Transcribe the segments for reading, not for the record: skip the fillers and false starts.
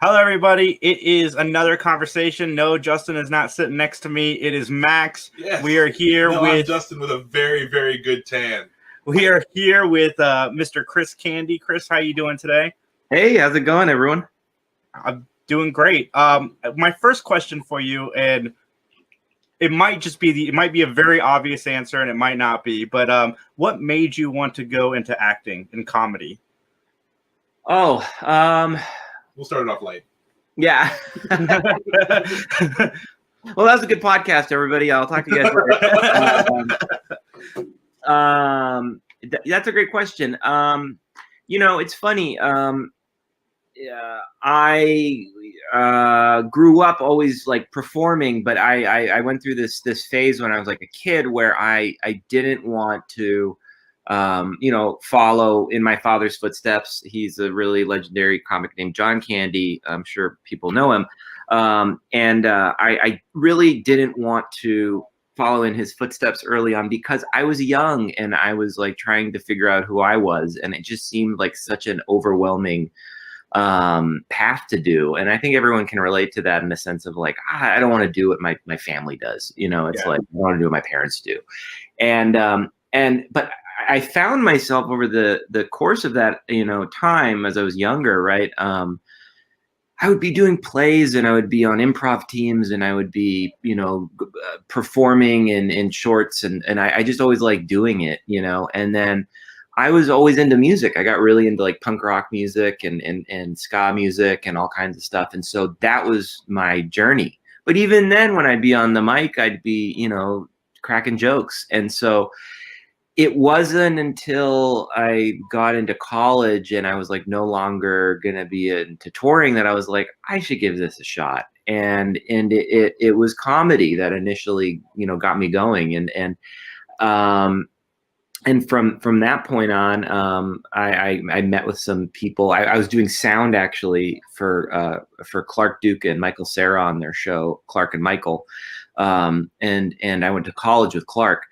Hello, everybody. It is another conversation. No, Justin is not sitting next to me. It is Max. Yes. We are here with I'm Justin with a very, very good tan. We are here with Mr. Chris Candy. Chris, how you doing today? Hey, how's it going, everyone? I'm doing great. My first question for you, and it might be a very obvious answer, and it might not be, but what made you want to go into acting and comedy? Oh, We'll start it off light. yeah. Well, that was a good podcast, everybody. I'll talk to you guys later. That's a great question. It's funny. I grew up always like performing, but I went through this phase when I was like a kid where I didn't want to follow in my father's footsteps. He's a really legendary comic named John Candy. I'm sure people know him. I really didn't want to follow in his footsteps early on because I was young and I was like trying to figure out who I was. And it just seemed like such an overwhelming path to do. And I think everyone can relate to that in the sense of like, I don't want to do what my family does. It's like, I want to do what my parents do. But I found myself over the course of that, time as I was younger, right? I would be doing plays and I would be on improv teams and I would be, performing in shorts and I just always liked doing it, and then I was always into music. I got really into like punk rock music and ska music and all kinds of stuff. And so that was my journey. But even then when I'd be on the mic, I'd be, cracking jokes. And so it wasn't until I got into college and I was like no longer going to be into touring that I was like, I should give this a shot. And it was comedy that initially, got me going. And from that point on, I met with some people. I was doing sound actually for Clark Duke and Michael Cera on their show, Clark and Michael. And I went to college with Clark.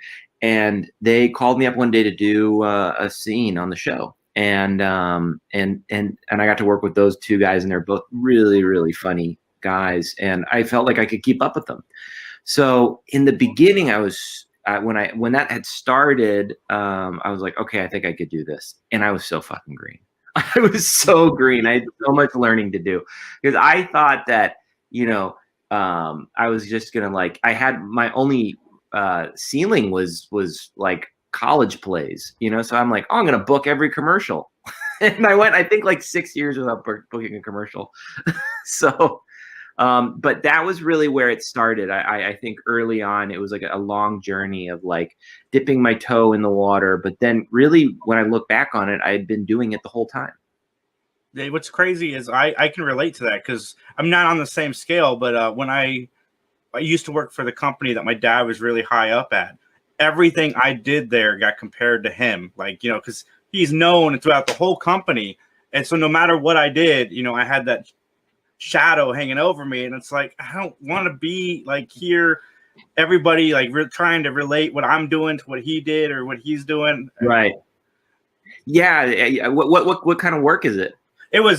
And they called me up one day to do a scene on the show, and I got to work with those two guys, and they're both really, really funny guys, and I felt like I could keep up with them. So in the beginning, I was when that had started, I was like, okay, I think I could do this, and I was so fucking green. I was so green. I had so much learning to do because I thought that I was just gonna I had my only ceiling was like college plays, so I'm like, oh, I'm gonna book every commercial. And I went, I think, like 6 years without booking a commercial. So but that was really where it started. I think early on it was like a long journey of like dipping my toe in the water, but then really when I look back on it, I had been doing it the whole time. What's crazy is I can relate to that because I'm not on the same scale, but when I used to work for the company that my dad was really high up at. Everything I did there got compared to him, because he's known throughout the whole company. And so no matter what I did, I had that shadow hanging over me. And it's like, I don't want to be like here, everybody trying to relate what I'm doing to what he did or what he's doing. Right. Yeah. What kind of work is it? It was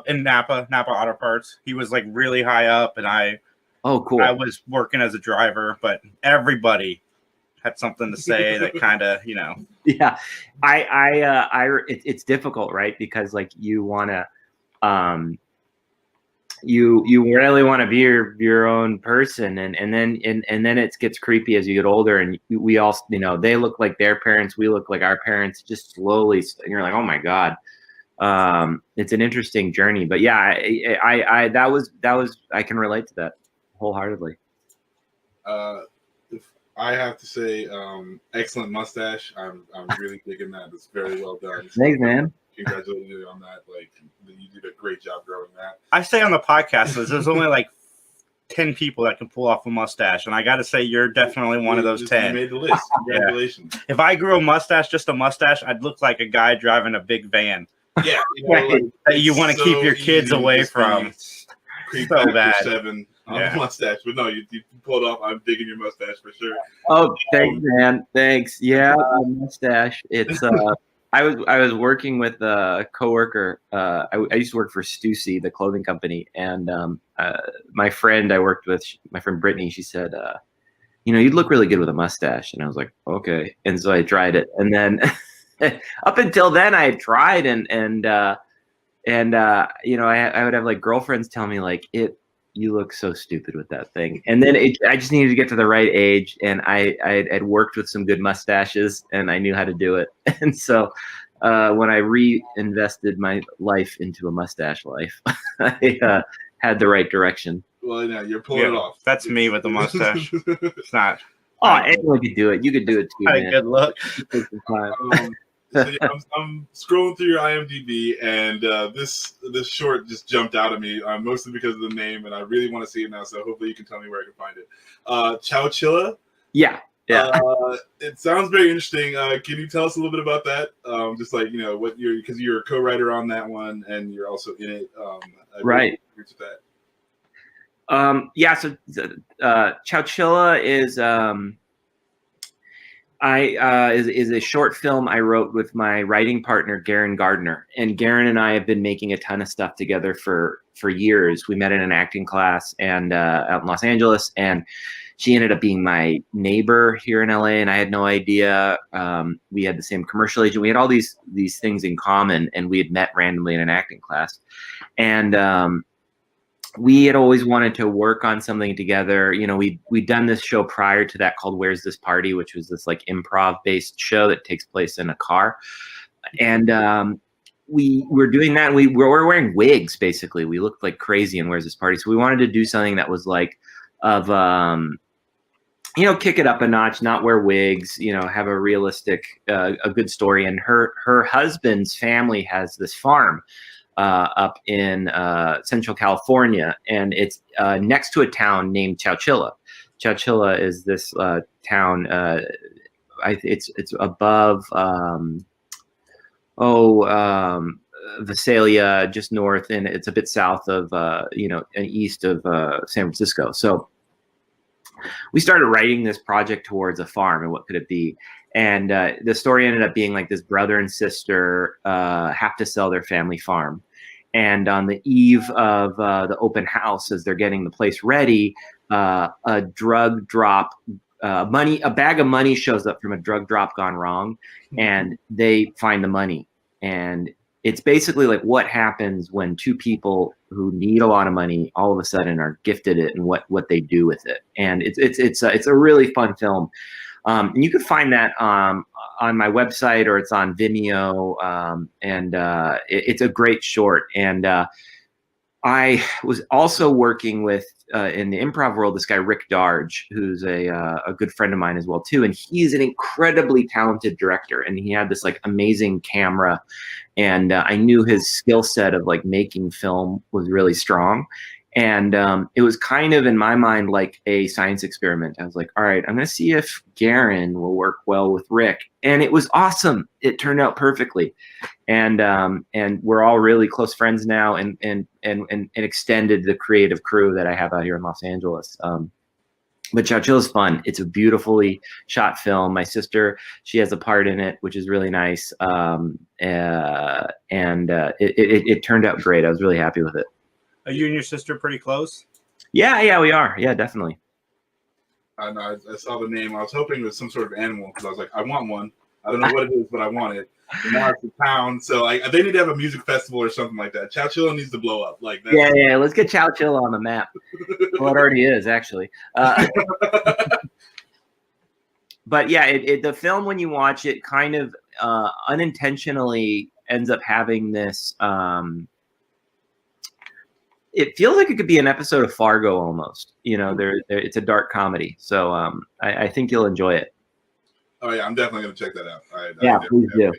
in Napa Auto Parts. He was like really high up and Oh, cool. I was working as a driver, but everybody had something to say that kind of, Yeah, it's difficult, right? Because like you want to, you really want to be your own person, and then it gets creepy as you get older, and we all, they look like their parents, we look like our parents, just slowly, and you're like, oh my God. It's an interesting journey, but yeah, that was I can relate to that wholeheartedly. If I have to say, excellent mustache. I'm really digging that. It's very well done. Thanks, man. Congratulations on that. You did a great job growing that. I say on the podcast, there's only like 10 people that can pull off a mustache, and I got to say you're definitely one of those 10. You made the list. Congratulations. Yeah. If I grew a mustache, just a mustache, I'd look like a guy driving a big van. Yeah, that you want to keep your kids away from. So bad. 7 mustache, but no, you pulled off. I'm digging your mustache for sure. Oh, thanks, man. Thanks. Yeah, mustache. It's I was working with a coworker. I used to work for Stussy, the clothing company, and my friend I worked with, my friend Brittany, she said, you'd look really good with a mustache, and I was like, okay, and so I tried it, and then up until then I had tried, and I would have like girlfriends tell me like you look so stupid with that thing. And then I just needed to get to the right age, and I had worked with some good mustaches, and I knew how to do it. And so when I reinvested my life into a mustache life, I had the right direction. Well, yeah, you're pulling it off. That's me with the mustache. It's not. Oh, anyone could do it. You could do it too, man. Good luck. So yeah, I'm scrolling through your IMDb, and this short just jumped out at me, mostly because of the name, and I really want to see it now. So hopefully you can tell me where I can find it. Chowchilla. Yeah. It sounds very interesting. Can you tell us a little bit about that? Just like what because you're a co-writer on that one, and you're also in it. Right. With that. So Chowchilla is is a short film I wrote with my writing partner, Garen Gardner. And Garen and I have been making a ton of stuff together for years. We met in an acting class and out in Los Angeles, and she ended up being my neighbor here in LA, and I had no idea. We had the same commercial agent. We had all these things in common, and we had met randomly in an acting class. And we had always wanted to work on something together. We'd done this show prior to that called Where's This Party, which was this like improv based show that takes place in a car. And we were doing that. And we were wearing wigs, basically. We looked like crazy in Where's This Party. So we wanted to do something that was like kick it up a notch, not wear wigs, have a realistic, a good story. And her husband's family has this farm up in Central California, and it's next to a town named Chowchilla. Chowchilla is this town. It's above Visalia, just north, and it's a bit south of and east of San Francisco. So we started writing this project towards a farm and what could it be. And the story ended up being like this brother and sister have to sell their family farm. And on the eve of the open house, as they're getting the place ready, a drug drop, a bag of money shows up from a drug drop gone wrong, and they find the money. And it's basically like what happens when two people who need a lot of money all of a sudden are gifted it, and what they do with it. And it's a really fun film. And you can find that on my website, or it's on Vimeo. It's a great short. And I was also working with in the improv world this guy Rick Darge, who's a good friend of mine as well too. And he's an incredibly talented director, and he had this like amazing camera. And I knew his skill set of like making film was really strong. And it was kind of in my mind like a science experiment. I was like, all right, I'm going to see if Garen will work well with Rick. And it was awesome. It turned out perfectly. And we're all really close friends now, and extended the creative crew that I have out here in Los Angeles. But Chowchilla is fun. It's a beautifully shot film. My sister, she has a part in it, which is really nice. It turned out great. I was really happy with it. Are you and your sister pretty close? Yeah, we are. Yeah, definitely. I know. I saw the name. I was hoping it was some sort of animal, because I was like, I want one. I don't know what it is, but I want it. And now it's a town, so they need to have a music festival or something like that. Chowchilla needs to blow up. Yeah. Let's get Chowchilla on the map. Well, it already is, actually. But yeah, the film, when you watch it, kind of unintentionally ends up having this. It feels like it could be an episode of Fargo almost. It's a dark comedy, so I think you'll enjoy it. Oh yeah, I'm definitely gonna check that out. Please do.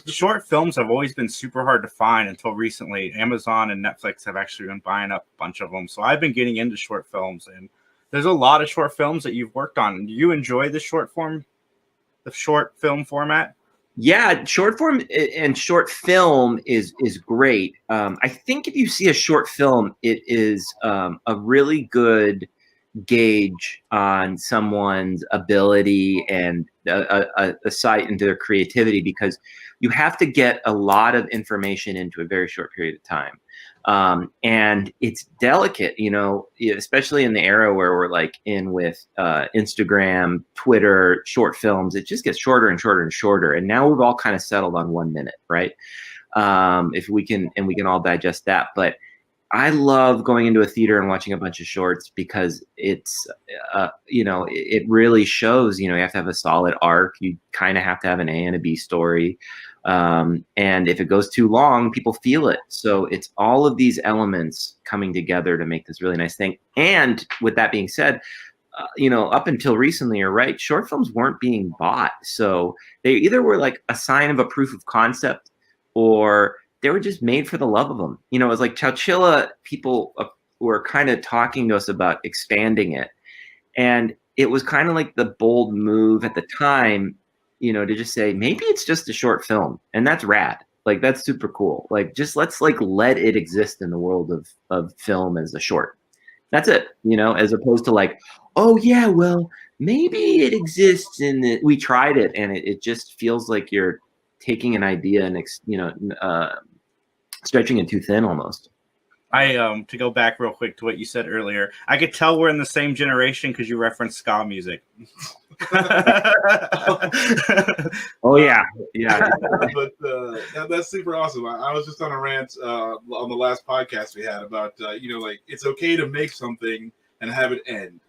Short films have always been super hard to find until recently. Amazon and Netflix have actually been buying up a bunch of them. So I've been getting into short films, and there's a lot of short films that you've worked on. Do you enjoy the short film format? Yeah, short form and short film is great. I think if you see a short film, it is a really good gauge on someone's ability and a sight into their creativity, because you have to get a lot of information into a very short period of time. And it's delicate, especially in the era where we're like in with Instagram, Twitter, short films. It just gets shorter and shorter and shorter. And now we've all kind of settled on 1 minute, right? If we can all digest that. But I love going into a theater and watching a bunch of shorts, because it's, it really shows, you have to have a solid arc. You kind of have to have an A and a B story. And if it goes too long, people feel it. So it's all of these elements coming together to make this really nice thing. And with that being said, up until recently, you're right, short films weren't being bought. So they either were like a sign of a proof of concept, or they were just made for the love of them. It was like Chowchilla, people were kind of talking to us about expanding it. And it was kind of like the bold move at the time, to just say, maybe it's just a short film. And that's rad. Like, that's super cool. Like, just let's let it exist in the world of film as a short. That's it, as opposed to like, oh yeah, well, maybe it exists we tried it, and it just feels like you're taking an idea and stretching it too thin almost. To go back real quick to what you said earlier, I could tell we're in the same generation because you referenced ska music. Oh yeah. But that's super awesome. I was just on a rant on the last podcast we had about like, it's okay to make something and have it end,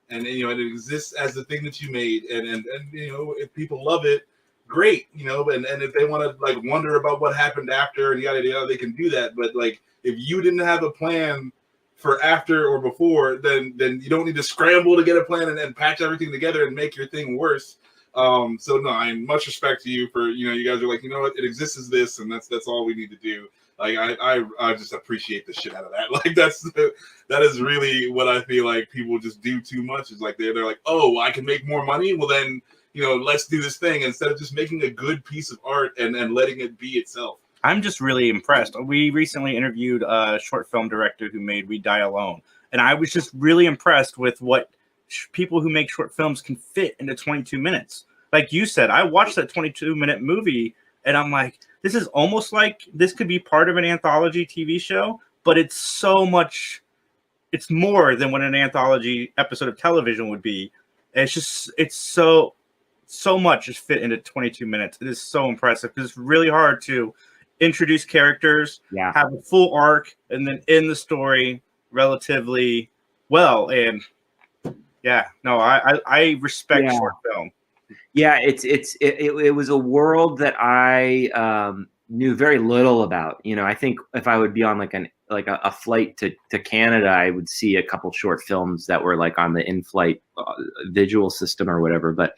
and it exists as the thing that you made, and if people love it, great, and if they want to like wonder about what happened after and yada yada, they can do that. But like, if you didn't have a plan for after or before, then you don't need to scramble to get a plan and patch everything together and make your thing worse. So no, I much respect to you for, you guys are like, what, it exists as this, and that's all we need to do. Like, I just appreciate the shit out of that. Like, that is really what I feel like people just do too much. Is like they're like, oh, I can make more money. Well then, let's do this thing, instead of just making a good piece of art and letting it be itself. I'm just really impressed. We recently interviewed a short film director who made We Die Alone, and I was just really impressed with what people who make short films can fit into 22 minutes. Like you said, I watched that 22-minute movie, and I'm like, this is almost like this could be part of an anthology TV show, but it's so much, it's more than what an anthology episode of television would be. It's so much is fit into 22 minutes. It is so impressive, because it's really hard to introduce characters, have a full arc, and then end the story relatively well. And I respect short film. Yeah, it was a world that I knew very little about. I think if I would be on like a flight to Canada, I would see a couple short films that were like on the in-flight visual system or whatever. But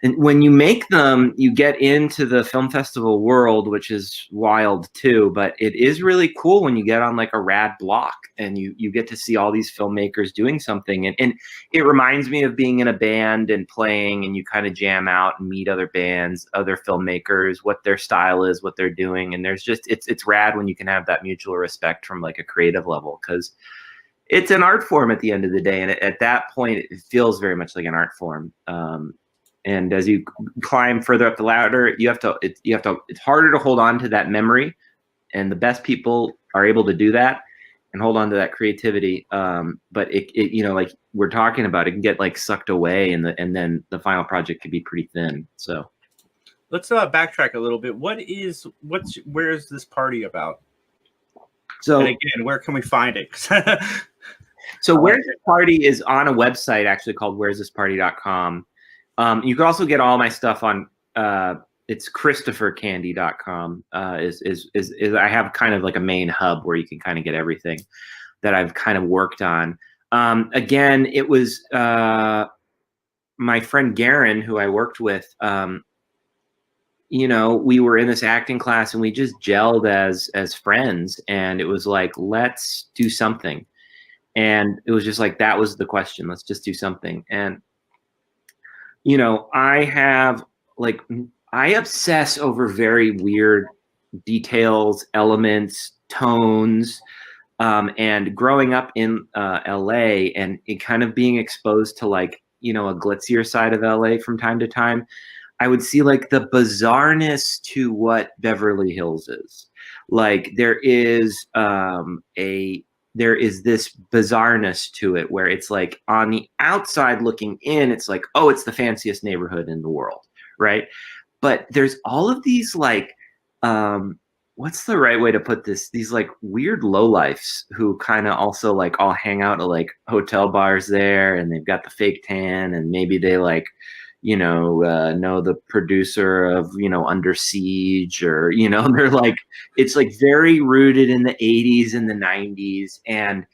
and when you make them, you get into the film festival world, which is wild too. But it is really cool when you get on like a rad block and you get to see all these filmmakers doing something. And it reminds me of being in a band and playing, and you kind of jam out and meet other bands, other filmmakers, what their style is, what they're doing. And there's just, it's rad when you can have that mutual respect from like a creative level, because it's an art form at the end of the day. And at that point, it feels very much like an art form. And as you climb further up the ladder, it's harder to hold on to that memory, and the best people are able to do that and hold on to that creativity. But it like we're talking about, it can get like sucked away, and then the final project could be pretty thin. So let's backtrack a little bit. Where is this party about? So, and again, where can we find it? So Where's This Party is on a website actually called where'sthisparty.com. You can also get all my stuff on it's christophercandy.com. Is I have kind of like a main hub where you can kind of get everything that I've kind of worked on. Again, it was my friend Garen, who I worked with. We were in this acting class and we just gelled as friends, and it was like, let's do something. And it was just like, that was the question. Let's just do something. And I obsess over very weird details, elements, tones, And growing up in LA and it kind of being exposed to like, a glitzier side of LA from time to time, I would see like the bizarreness to what Beverly Hills is. Like there is this bizarreness to it where it's like on the outside looking in, it's like, oh, it's the fanciest neighborhood in the world, right? But there's all of these like, what's the right way to put this? These like weird lowlifes who kind of also like all hang out at like hotel bars there, and they've got the fake tan, and maybe they like, know the producer of, Under Siege, or, they're like, it's like very rooted in the 80s and the 90s. And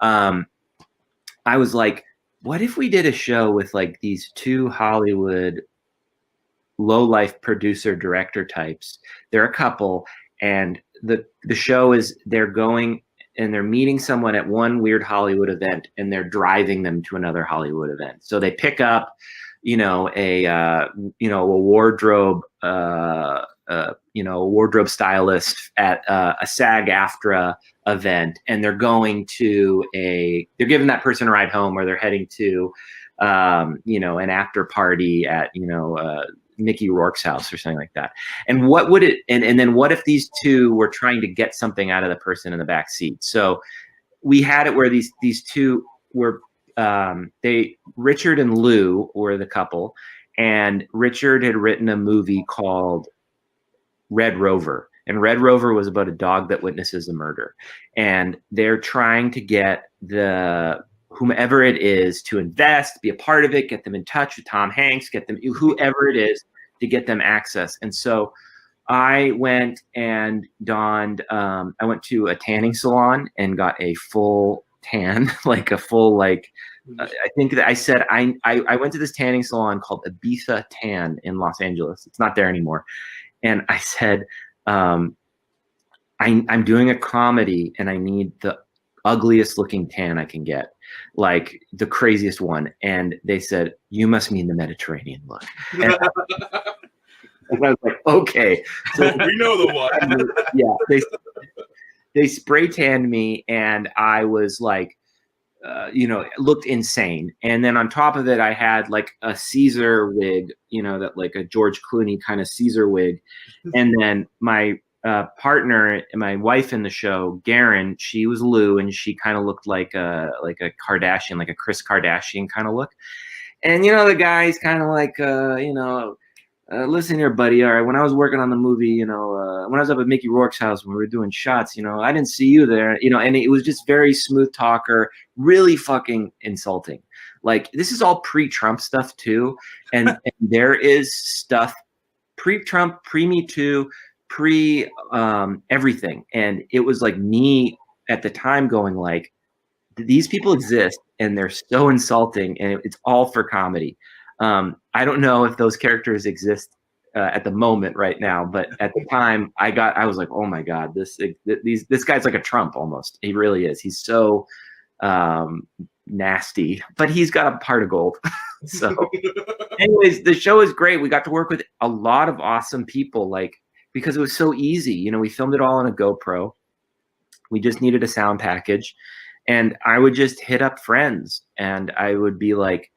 I was like, what if we did a show with like these two Hollywood low-life producer director types? They're a couple, and the show is they're going and they're meeting someone at one weird Hollywood event, and they're driving them to another Hollywood event. So they pick up, a wardrobe, wardrobe stylist at a SAG-AFTRA event, and they're going to they're giving that person a ride home, or they're heading to, an after party at, Mickey Rourke's house or something like that. And what would it, and then what if these two were trying to get something out of the person in the back seat? So we had it where these two were, Richard and Lou were the couple, and Richard had written a movie called Red Rover. And Red Rover was about a dog that witnesses a murder. And they're trying to get whomever it is to invest, be a part of it, get them in touch with Tom Hanks, get them, whoever it is, to get them access. And so I went and donned, I went to a tanning salon and got a full tan, like a full, like, I think that I said, I went to this tanning salon called Ibiza Tan in Los Angeles. It's not there anymore. And I said, I'm doing a comedy and I need the ugliest looking tan I can get, like the craziest one. And they said, you must mean the Mediterranean look. And I was like, okay. So we know the one. Yeah. They spray tanned me, and I was like, it looked insane. And then on top of it, I had like a Caesar wig, that like a George Clooney kind of Caesar wig. And then my partner, my wife in the show, Garen, she was Lou, and she kind of looked like a Kardashian, like a Kris Kardashian kind of look. And the guy's kind of like, listen here, buddy. All right, when I was working on the movie, when I was up at Mickey Rourke's house when we were doing shots, I didn't see you there, and it was just very smooth talker, really fucking insulting. Like, this is all pre-Trump stuff too, and there is stuff pre-Trump, pre-Me Too, everything, and it was like me at the time going like, these people exist and they're so insulting, and it's all for comedy. I don't know if those characters exist at the moment right now, but at the time I was like, oh my God, this guy's like a Trump almost. He really is. He's so nasty, but he's got a heart of gold. So anyways, the show is great. We got to work with a lot of awesome people, like, because it was so easy. We filmed it all on a GoPro. We just needed a sound package, and I would just hit up friends, and I would be like,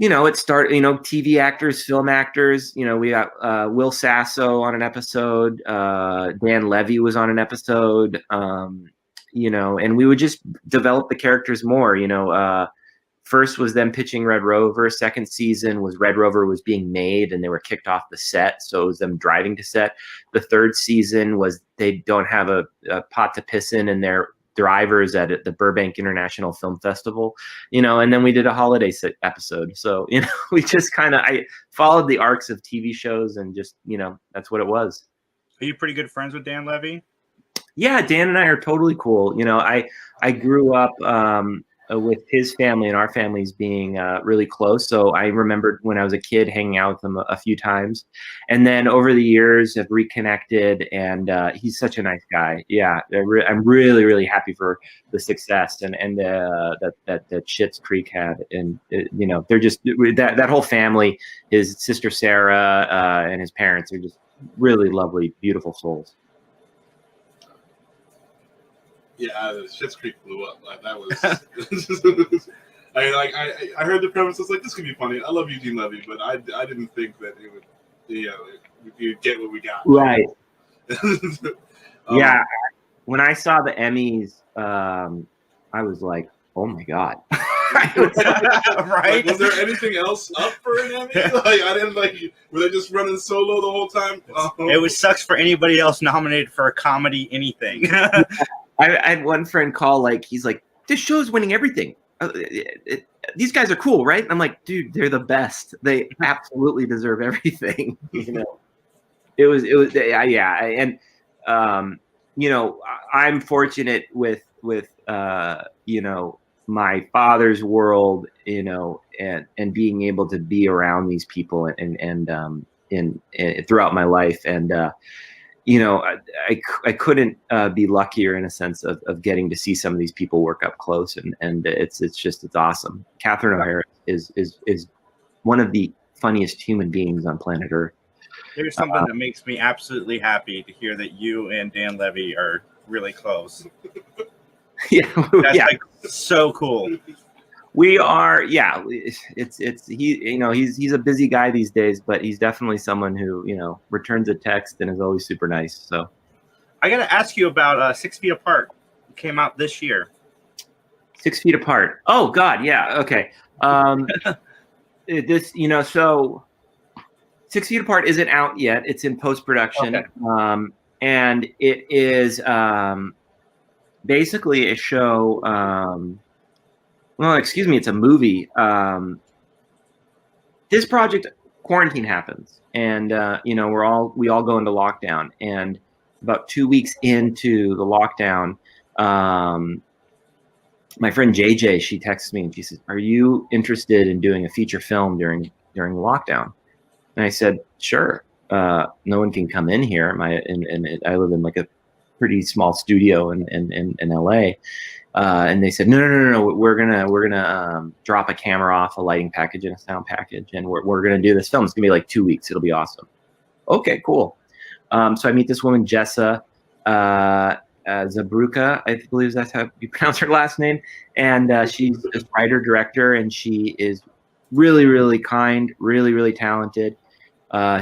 it started, TV actors, film actors, we got Will Sasso on an episode, Dan Levy was on an episode, and we would just develop the characters more. First was them pitching Red Rover. Second season was Red Rover was being made and they were kicked off the set, so it was them driving to set. The third season was they don't have a pot to piss in, and they're drivers at the Burbank International Film Festival, and then we did a holiday episode. So, we just I followed the arcs of TV shows, and just, that's what it was. Are you pretty good friends with Dan Levy? Yeah, Dan and I are totally cool. I grew up with his family and our families being really close. So I remembered when I was a kid hanging out with him a few times, and then over the years have reconnected, and he's such a nice guy. Yeah, I'm really, really happy for the success and that Schitt's Creek had. And they're just that whole family, his sister Sarah and his parents are just really lovely, beautiful souls. Schitt's Creek blew up. Like that was. I heard the premise. I was like, this could be funny. I love Eugene Levy, but I didn't think that it would, you'd get what we got. Right. Yeah. When I saw the Emmys, I was like, oh my God. Right? Was there anything else up for an Emmy? I didn't were they just running solo the whole time? It sucks for anybody else nominated for a comedy anything. I had one friend call, he's like, this show's winning everything. These guys are cool, right? And I'm like, dude, they're the best. They absolutely deserve everything. It was, yeah. And, I'm fortunate with my father's world, and being able to be around these people and throughout my life. And, I couldn't be luckier in a sense of getting to see some of these people work up close, and it's awesome. Catherine O'Hara is one of the funniest human beings on planet Earth. There's something that makes me absolutely happy to hear that you and Dan Levy are really close. That's so cool. We are, he's a busy guy these days, but he's definitely someone who, returns a text and is always super nice. So I got to ask you about 6 Feet Apart. It came out this year. 6 Feet Apart. Oh God. Yeah. Okay. So 6 Feet Apart isn't out yet. It's in post-production. Okay. And it is basically a show. It's a movie. This project, quarantine happens, and we all go into lockdown. And about 2 weeks into the lockdown, my friend JJ, she texts me and she says, "Are you interested in doing a feature film during the lockdown?" And I said, "Sure." No one can come in here. And I live in a pretty small studio in LA. And they said, no, we're gonna drop a camera off, a lighting package and a sound package, and we're gonna do this film. It's gonna be 2 weeks. It'll be awesome. Okay, cool. So I meet this woman, Jessa Zabruka, I believe that's how you pronounce her last name, and she's a writer director, and she is really, really kind, really, really talented.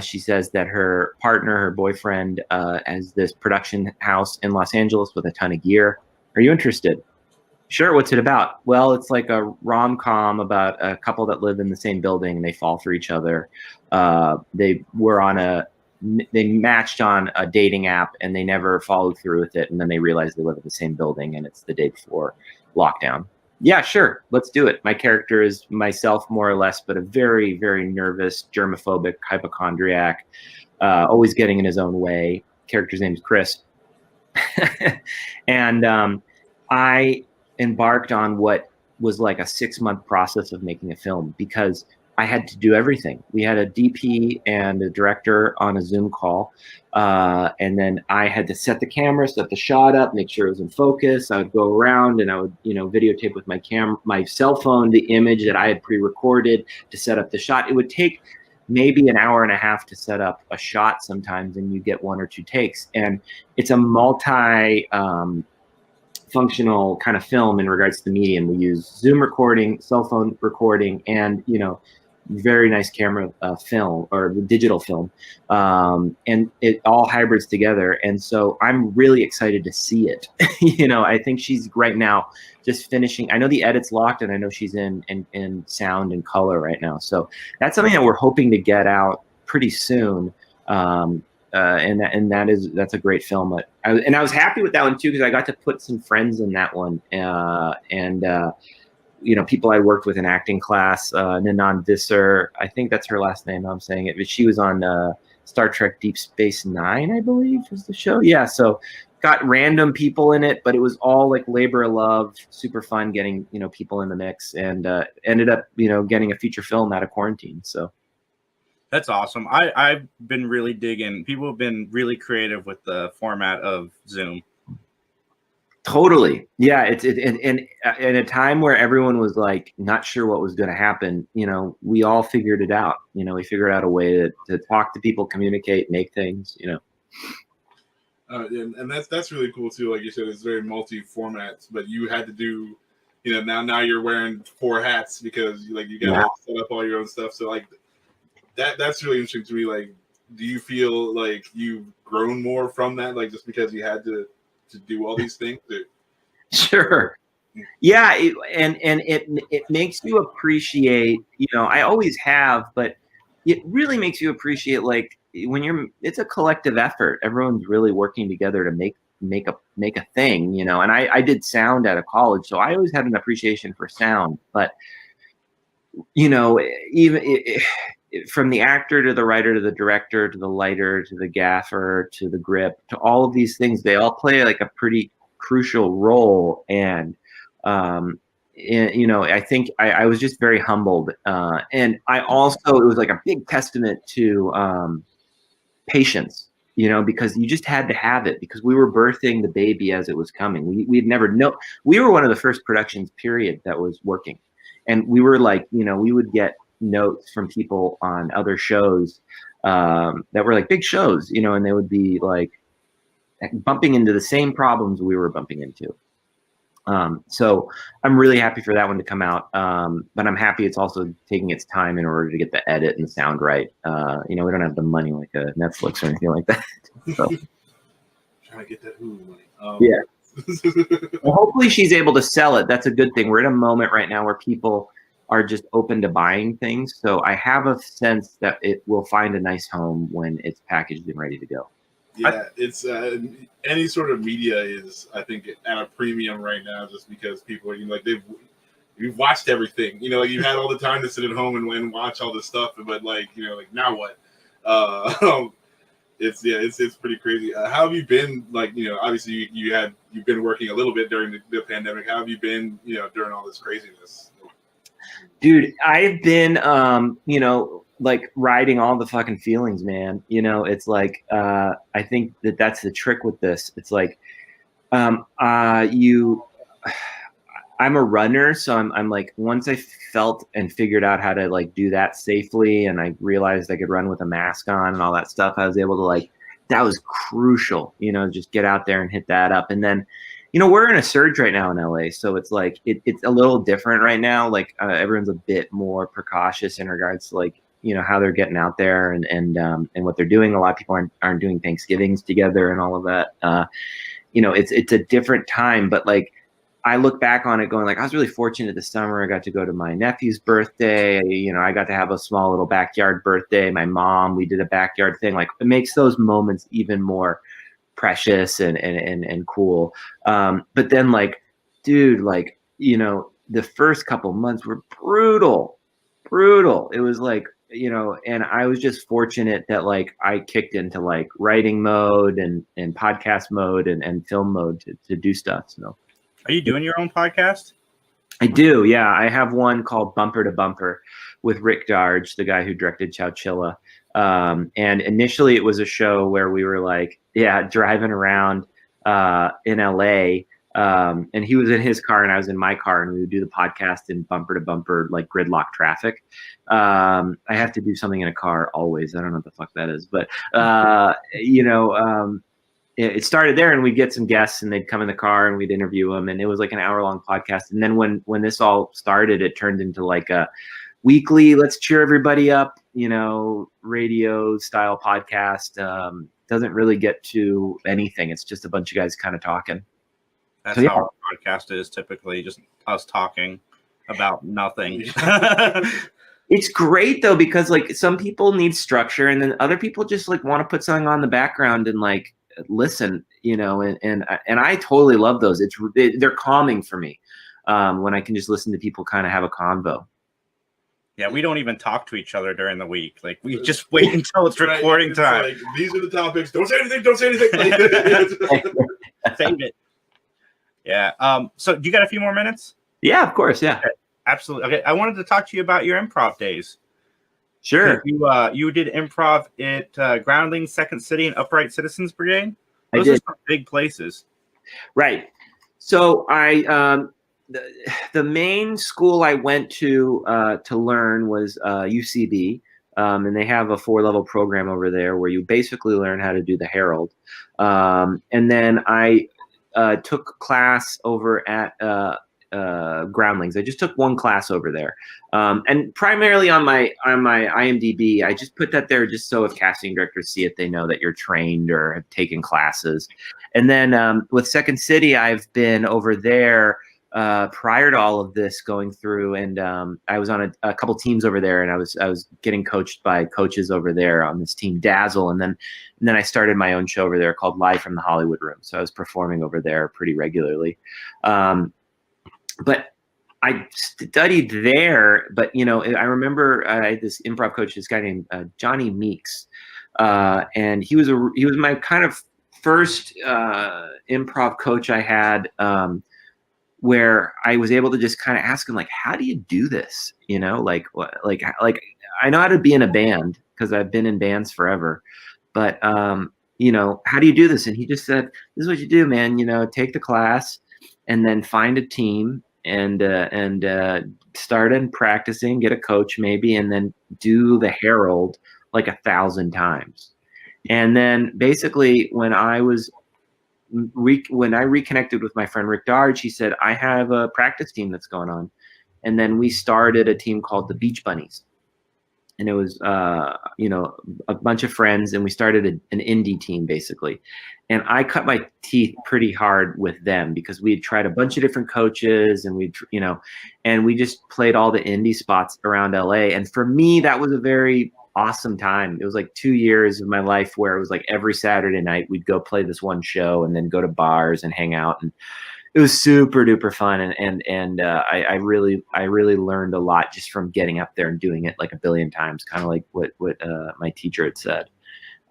She says that her partner, her boyfriend, has this production house in Los Angeles with a ton of gear. Are you interested? Sure. What's it about? Well, it's like a rom-com about a couple that live in the same building and they fall for each other. They matched on a dating app and they never followed through with it. And then they realized they live in the same building and it's the day before lockdown. Yeah, sure. Let's do it. My character is myself, more or less, but a very, very nervous, germophobic, hypochondriac, always getting in his own way. Character's name is Chris. And I embarked on what was like a 6-month process of making a film because I had to do everything. We had a DP and a director on a Zoom call. And then I had to set the camera, set the shot up, make sure it was in focus. I would go around and I would, videotape with my cell phone, the image that I had pre-recorded to set up the shot. It would take maybe an hour and a half to set up a shot sometimes, and you get 1 or 2 takes. And it's a functional kind of film in regards to the medium. We use Zoom recording, cell phone recording, and very nice camera film or digital film, and it all hybrids together. And so I'm really excited to see it. I think she's right now just finishing. I know the edit's locked, and I know she's in sound and color right now. So that's something that we're hoping to get out pretty soon. That's a great film. I was happy with that one too because I got to put some friends in that one, people I worked with in acting class. Nanan Visser, I think that's her last name. I'm saying it, but she was on Star Trek Deep Space Nine, I believe, was the show. Yeah, so got random people in it, but it was all like labor of love, super fun getting people in the mix, and ended up getting a feature film out of quarantine. So. That's awesome. I've been really digging. People have been really creative with the format of Zoom. Totally. Yeah. It's in a time where everyone was like not sure what was going to happen. We all figured it out. We figured out a way to talk to people, communicate, make things. And that's really cool too. Like you said, it's very multi-formats, but you had to do, now you're wearing 4 hats because you got to set up all your own stuff. So like that's really interesting to me. Like, do you feel like you've grown more from that? Like just because you had to do all these things? Sure. Yeah. And it makes you appreciate, I always have, but it really makes you appreciate like when it's a collective effort. Everyone's really working together to make a thing, and I did sound at a college, so I always had an appreciation for sound. But even from the actor to the writer to the director to the lighter to the gaffer to the grip to all of these things, they all play like a pretty crucial role. And I think I was just very humbled, and I also, it was like a big testament to patience, because you just had to have it, because we were birthing the baby as it was coming. We'd never know. We were one of the first productions, period, that was working. And we were like, we would get notes from people on other shows that were like big shows, and they would be like bumping into the same problems we were bumping into. So I'm really happy for that one to come out. But I'm happy it's also taking its time in order to get the edit and the sound right. We don't have the money like a Netflix or anything like that. So. Trying to get that Hulu money. Yeah. Well, hopefully she's able to sell it. That's a good thing. We're at a moment right now where people are just open to buying things. So I have a sense that it will find a nice home when it's packaged and ready to go. Yeah, it's any sort of media is, I think, at a premium right now, just because people are you've watched everything. You've had all the time to sit at home and watch all this stuff, but now what? It's pretty crazy. How have you been? Obviously you've been working a little bit during the pandemic. How have you been? During all this craziness. Dude, I've been like riding all the fucking feelings, man. It's like I think that's the trick with this. It's like I'm a runner, so I'm like, once I felt and figured out how to like do that safely, and I realized I could run with a mask on and all that stuff, I was able to that was crucial, just get out there and hit that up. And then, we're in a surge right now in LA, so it's like it's a little different right now. Like everyone's a bit more precautious in regards to how they're getting out there and what they're doing. A lot of people aren't doing Thanksgivings together and all of that. It's a different time, but I look back on it going I was really fortunate this summer. I got to go to my nephew's birthday. I got to have a small little backyard birthday. My mom, we did a backyard thing. It makes those moments even more precious and cool. But then dude, the first couple months were brutal. It was and I was just fortunate that I kicked into writing mode and podcast mode and film mode to do stuff. So. Are you doing your own podcast? I do, yeah. I have one called Bumper to Bumper with Rick Darge, the guy who directed Chowchilla. And initially it was a show where we were driving around in LA. And he was in his car and I was in my car, and we would do the podcast in bumper to bumper, gridlock traffic. I have to do something in a car always. I don't know what the fuck that is, but it started there, and we'd get some guests and they'd come in the car and we'd interview them. And it was an hour-long podcast. And then when this all started, it turned into a weekly, let's cheer everybody up, radio style podcast. Doesn't really get to anything. It's just a bunch of guys kind of talking. That's how our podcast is typically, just us talking about nothing. It's great though, because some people need structure, and then other people just want to put something on the background and listen, and I totally love those. They're calming for me when I can just listen to people kind of have a convo. Yeah, we don't even talk to each other during the week. We just wait until it's recording time. These are the topics. Don't say anything. Don't say anything. Save it. Yeah. So do you got a few more minutes? Yeah, of course. Yeah. Okay. Absolutely. Okay. I wanted to talk to you about your improv days. Sure. You did improv at Groundlings, Second City, and Upright Citizens Brigade. Those are some big places. Right. So the main school I went to learn was UCB. And they have a 4-level program over there where you basically learn how to do the Herald. And then I took class over at Groundlings. I just took one class over there, and primarily on my IMDb, I just put that there just so if casting directors see it, they know that you're trained or have taken classes. And then with Second City, I've been over there prior to all of this going through, and I was on a couple teams over there, and I was getting coached by coaches over there on this team Dazzle, and then I started my own show over there called Live from the Hollywood Room. So I was performing over there pretty regularly. But I studied there, but I remember I had this improv coach, this guy named Johnny Meeks, and he was my kind of first improv coach I had, where I was able to just kind of ask him, like, how do you do this? Like I know how to be in a band because I've been in bands forever, but how do you do this? And he just said, this is what you do, man. Take the class and then find a team and start in practicing, get a coach maybe, and then do the Herald like 1,000 times. And then basically when I reconnected with my friend Rick Darge, he said, I have a practice team that's going on. And then we started a team called the Beach Bunnies. And it was, a bunch of friends, and we started an indie team basically. And I cut my teeth pretty hard with them because we had tried a bunch of different coaches, and we just played all the indie spots around LA. And for me, that was a very awesome time. It was like 2 years of my life where it was like every Saturday night we'd go play this one show and then go to bars and hang out, and it was super duper fun. And I really learned a lot just from getting up there and doing it like a billion times, kind of like what my teacher had said.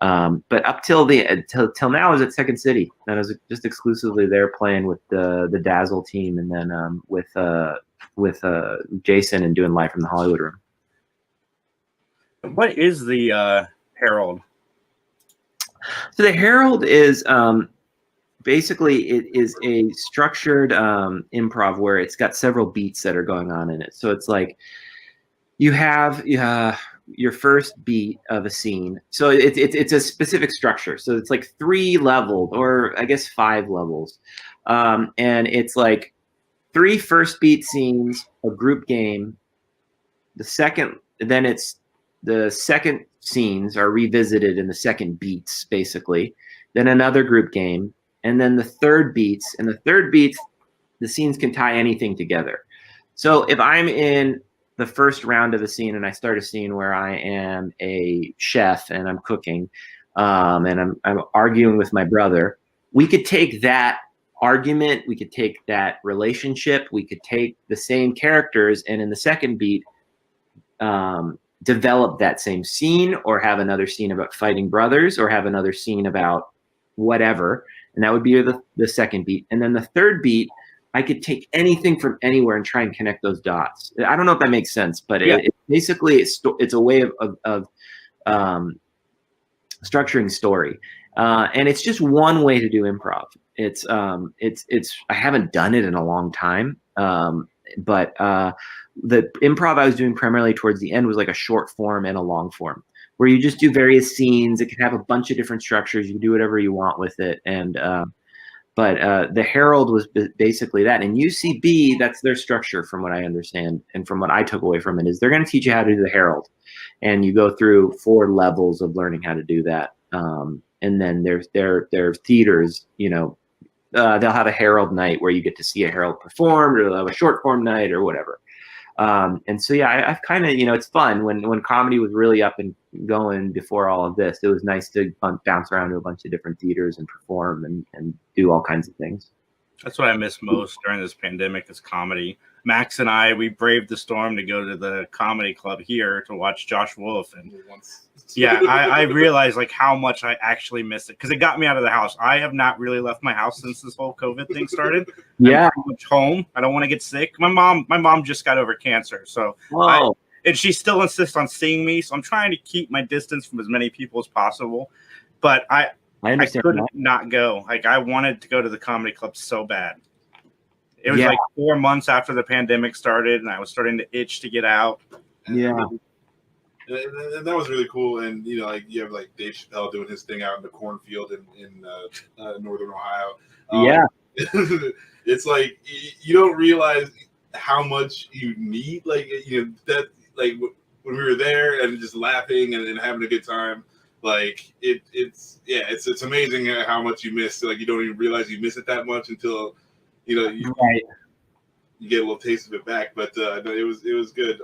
But up till now I was at Second City, and I was just exclusively there playing with the Dazzle team, and then with Jason and doing Live from the Hollywood Room. What is the Herald? So the Herald is basically it is a structured improv where it's got several beats that are going on in it. So it's like you have your first beat of a scene. So it's a specific structure. So it's like 3 levels, or I guess 5 levels, and it's like 3 first beat scenes, a group game. The second scenes are revisited in the second beats, basically. Then another group game, and then the third beats. And the third beats, the scenes can tie anything together. So if I'm in the first round of a scene and I start a scene where I am a chef and I'm cooking, and I'm arguing with my brother, we could take that argument, we could take that relationship, we could take the same characters, and in the second beat, develop that same scene, or have another scene about fighting brothers, or have another scene about whatever, and that would be the second beat. And then the third beat, I could take anything from anywhere and try and connect those dots. I don't know if that makes sense, but yeah. Basically it's a way of structuring story, and it's just one way to do improv. It's I haven't done it in a long time, but the improv I was doing primarily towards the end was like a short form and a long form, where you just do various scenes. It can have a bunch of different structures. You can do whatever you want with it. And but the Herald was basically that. And UCB, that's their structure from what I understand. And from what I took away from it is they're going to teach you how to do the Herald. And you go through 4 levels of learning how to do that. And then there's their theaters, they'll have a Herald night where you get to see a Herald performed, or they'll have a short form night or whatever. And so, yeah, I've kind of, it's fun when comedy was really up and going before all of this. It was nice to bounce around to a bunch of different theaters and perform and do all kinds of things. That's what I miss most during this pandemic is comedy. Max and I, we braved the storm to go to the comedy club here to watch Josh Wolf. And yeah, I realized like how much I actually missed it because it got me out of the house. I have not really left my house since this whole COVID thing started. Yeah. I'm pretty much home. I don't want to get sick. My mom just got over cancer. So and she still insists on seeing me. So I'm trying to keep my distance from as many people as possible. But I couldn't not go. Like I wanted to go to the comedy club so bad. It was like 4 months after the pandemic started, and I was starting to itch to get out. Yeah. And that was really cool. And you know, like you have like Dave Chappelle doing his thing out in the cornfield in northern Ohio. Yeah. It's like you don't realize how much you need. Like you know that like when we were there and just laughing and having a good time. Like it's amazing how much you miss. Like you don't even realize you miss it that much until you know you get a little taste of it back. But no, it was good.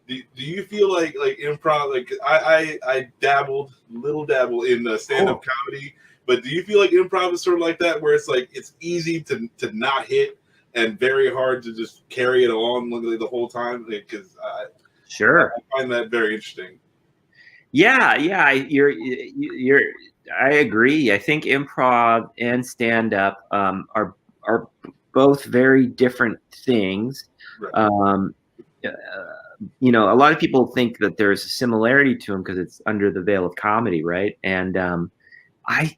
Do you feel like improv? Like I dabble in stand-up comedy, but do you feel like improv is sort of like that, where it's like it's easy to not hit and very hard to just carry it along the whole time? Because sure, I find that very interesting. Yeah, I agree. I think improv and stand-up are both very different things. Right. You know, a lot of people think that there's a similarity to them because it's under the veil of comedy, right? And I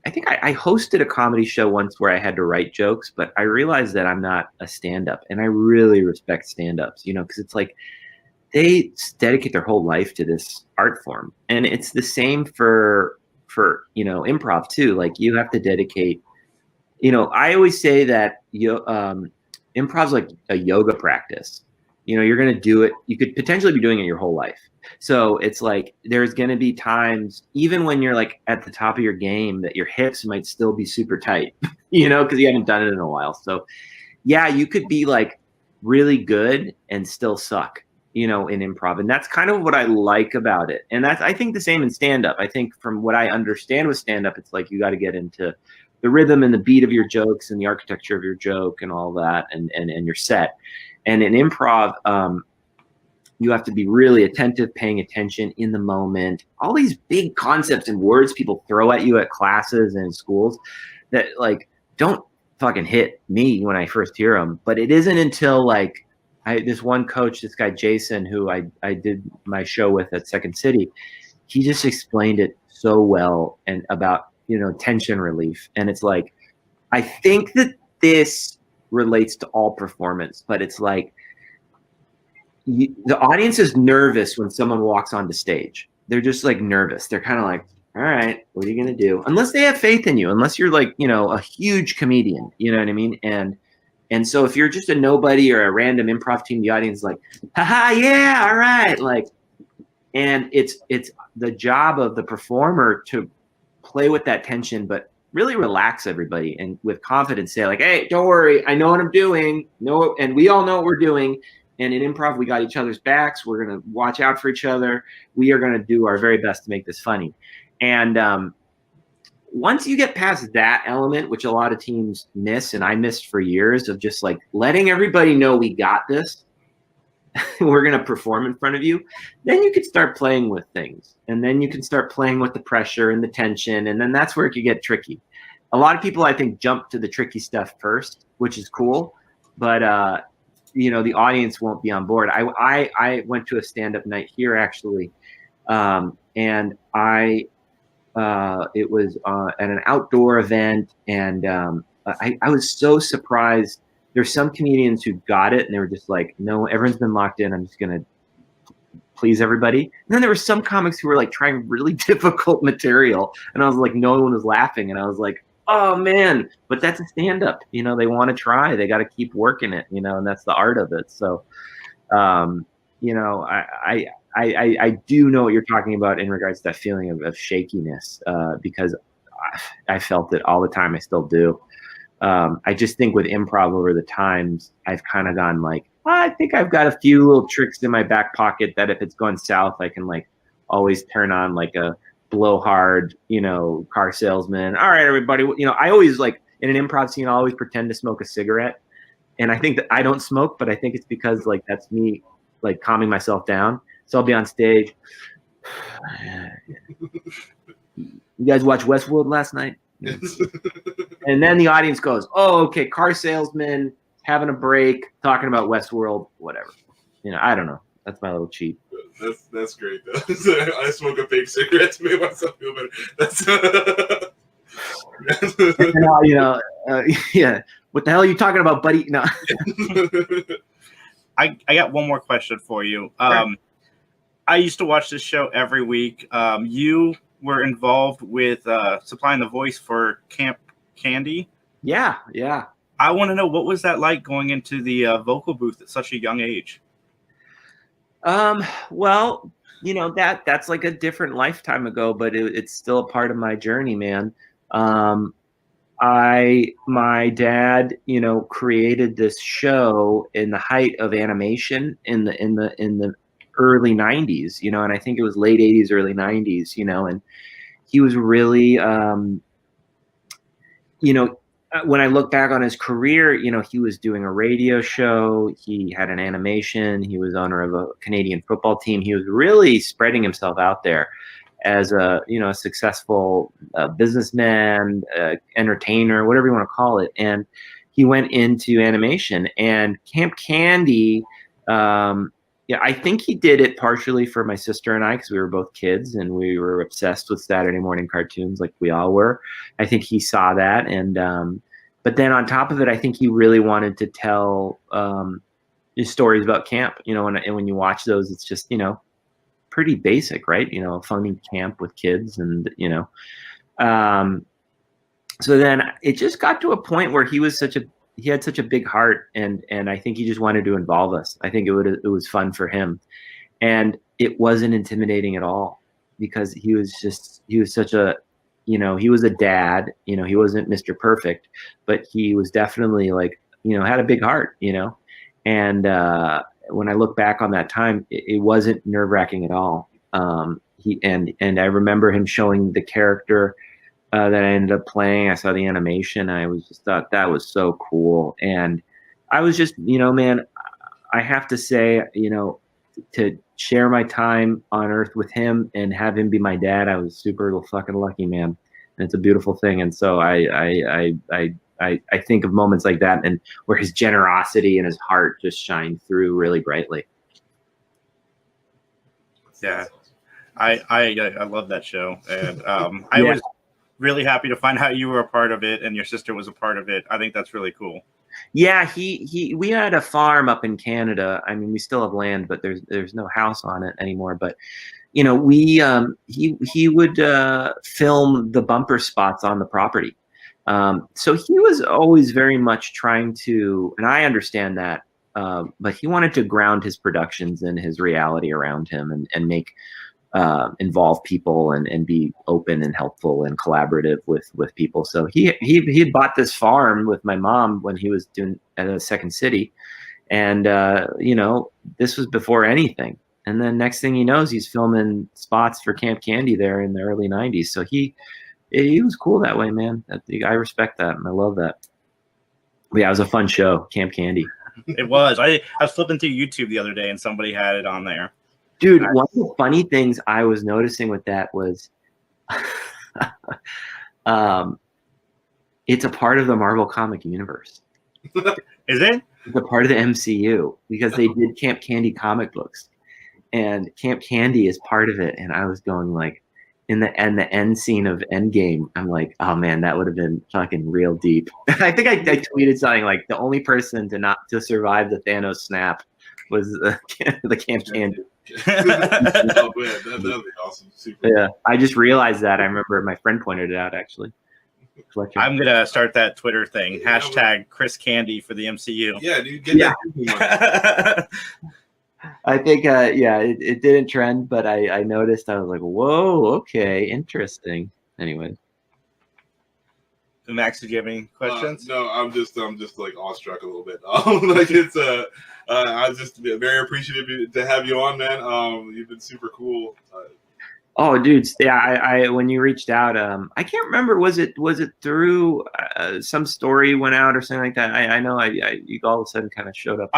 think I hosted a comedy show once where I had to write jokes, but I realized that I'm not a stand-up, and I really respect stand-ups, you know, because it's like they dedicate their whole life to this art form. And it's the same for you know, improv too. Like you have to dedicate, you know, I always say that improv's like a yoga practice. You know, you're going to do it. You could potentially be doing it your whole life. So it's like, there's going to be times, even when you're like at the top of your game, that your hips might still be super tight, you know, because you haven't done it in a while. So yeah, you could be like really good and still suck, you know, in improv. And that's kind of what I like about it. And that's, I think, the same in stand-up. I think from what I understand with stand-up, it's like you got to get into the rhythm and the beat of your jokes and the architecture of your joke and all that, and your set. And in improv, you have to be really attentive, paying attention in the moment. All these big concepts and words people throw at you at classes and schools that like don't fucking hit me when I first hear them. But it isn't until like this one coach, this guy Jason, who I did my show with at Second City, he just explained it so well, and about, you know, tension relief. And it's like, I think that this relates to all performance, but it's like the audience is nervous when someone walks onto stage. They're just like nervous. They're kind of like, all right, what are you going to do? Unless they have faith in you, unless you're like, you know, a huge comedian, you know what I mean? And so if you're just a nobody or a random improv team, the audience is like, haha, yeah, all right. Like, and it's the job of the performer to play with that tension, but really relax everybody and with confidence say like, hey, don't worry, I know what I'm doing. No, and we all know what we're doing. And in improv, we got each other's backs. We're going to watch out for each other. We are going to do our very best to make this funny. And once you get past that element, which a lot of teams miss, and I missed for years, of just like letting everybody know we got this, we're going to perform in front of you, then you can start playing with things. And then you can start playing with the pressure and the tension. And then that's where it could get tricky. A lot of people, I think, jump to the tricky stuff first, which is cool. But, you know, the audience won't be on board. I went to a stand-up night here, actually. And it was at an outdoor event. And I was so surprised. There's some comedians who got it and they were just like, no, everyone's been locked in. I'm just going to please everybody. And then there were some comics who were like trying really difficult material. And I was like, no one was laughing. And I was like, oh man, but that's a stand-up. You know, they want to try. They got to keep working it, you know, and that's the art of it. So, you know, I do know what you're talking about in regards to that feeling of shakiness, because I felt it all the time. I still do. I just think with improv over the times, I've kind of gone like, I think I've got a few little tricks in my back pocket that if it's going south, I can like always turn on like a blowhard, you know, car salesman. All right, everybody. You know, I always like in an improv scene, I always pretend to smoke a cigarette. And I think that I don't smoke, but I think it's because like that's me like calming myself down. So I'll be on stage. You guys watch Westworld last night? And then the audience goes, oh, okay, car salesman, having a break, talking about Westworld, whatever. You know, I don't know. That's my little cheat. That's great, though. I smoke a fake cigarette to make myself feel better. You know, yeah. What the hell are you talking about, buddy? No. I got one more question for you. I used to watch this show every week. You were involved with supplying the voice for Camp Candy. Yeah. I want to know, what was that like going into the vocal booth at such a young age? Well, that's like a different lifetime ago, but it's still a part of my journey, man. My dad, created this show in the height of animation in the early 90s, and I think it was late 80s, early 90s, and he was really, when I look back on his career, he was doing a radio show, he had an animation, he was owner of a Canadian football team. He was really spreading himself out there as a successful businessman, entertainer, whatever you want to call it. And he went into animation and Camp Candy. I think he did it partially for my sister and I, because we were both kids and we were obsessed with Saturday morning cartoons like we all were. I think he saw that. And but then on top of it, I think he really wanted to tell stories about camp, and when you watch those, it's just, pretty basic, right? A funny camp with kids. And, so then it just got to a point where he had such a big heart, and I think he just wanted to involve us. I think it was fun for him, and it wasn't intimidating at all, because he was such a, he was a dad, he wasn't Mr. Perfect, but he was definitely like, had a big heart, and when I look back on that time, it wasn't nerve-wracking at all. And I remember him showing the character that I ended up playing. I saw the animation. I was just thought that was so cool. And I was just, man, I have to say, to share my time on Earth with him and have him be my dad, I was super fucking lucky, man. And it's a beautiful thing. And so I think of moments like that, and where his generosity and his heart just shine through really brightly. Yeah, I love that show, and I was really happy to find out you were a part of it and your sister was a part of it. I think that's really cool. Yeah, we had a farm up in Canada. I mean, we still have land, but there's no house on it anymore. But he would film the bumper spots on the property. So he was always very much trying to, and I understand that, but he wanted to ground his productions in his reality around him, and make involve people and be open and helpful and collaborative with people. So he bought this farm with my mom when he was doing at a Second City, and this was before anything. And then next thing he knows, he's filming spots for Camp Candy there in the early 90s. So he was cool that way, man. I respect that, and I love that. But yeah, it was a fun show, Camp Candy. It was. I was flipping through YouTube the other day, and somebody had it on there. Dude, one of the funny things I was noticing with that was it's a part of the Marvel comic universe. Is it? It's a part of the MCU, because they did Camp Candy comic books, and Camp Candy is part of it. And I was going like, in the end scene of Endgame, I'm like, oh man, that would have been fucking real deep. I think I tweeted something like, the only person to survive the Thanos snap was the Camp Candy. Oh man, that'd be awesome. Super. Yeah, I just realized that. I remember my friend pointed it out, actually. I'm gonna start that Twitter thing. Hashtag Chris Candy for the MCU. Yeah, dude, get that. I think, it didn't trend, but I noticed. I was like, whoa, okay, interesting. Anyway. Max, did you have any questions? No, I'm just like awestruck a little bit. Like it's I'm just very appreciative to have you on, man. You've been super cool. Oh, dude, yeah. I when you reached out, I can't remember. Was it through some story went out or something like that? I know you all of a sudden kind of showed up.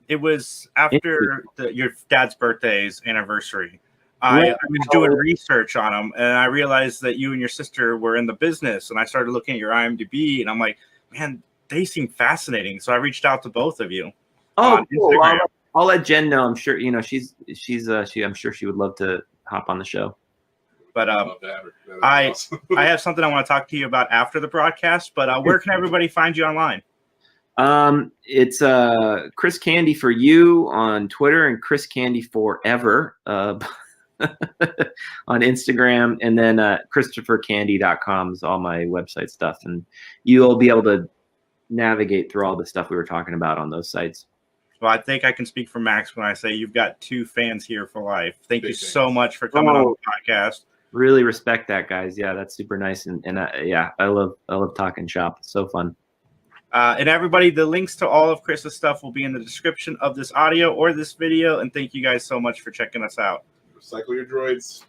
It was after your dad's birthday's anniversary. I was doing research on them, and I realized that you and your sister were in the business, and I started looking at your IMDb, and I'm like, man, they seem fascinating. So I reached out to both of you. Oh, cool. Well, I'll let Jen know. I'm sure she's I'm sure she would love to hop on the show. But I have something I want to talk to you about after the broadcast. But where can everybody find you online? It's Chris Candy for you on Twitter and Chris Candy forever on Instagram, and then ChristopherCandy.com is all my website stuff, and you'll be able to navigate through all the stuff we were talking about on those sites. Well, I think I can speak for Max when I say you've got 2 fans here for life. Thank you so fans. much for coming on the podcast. Really respect that, guys. Yeah, that's super nice, and I love talking shop. It's so fun. And everybody, the links to all of Chris's stuff will be in the description of this audio or this video. And thank you guys so much for checking us out. Recycle your droids.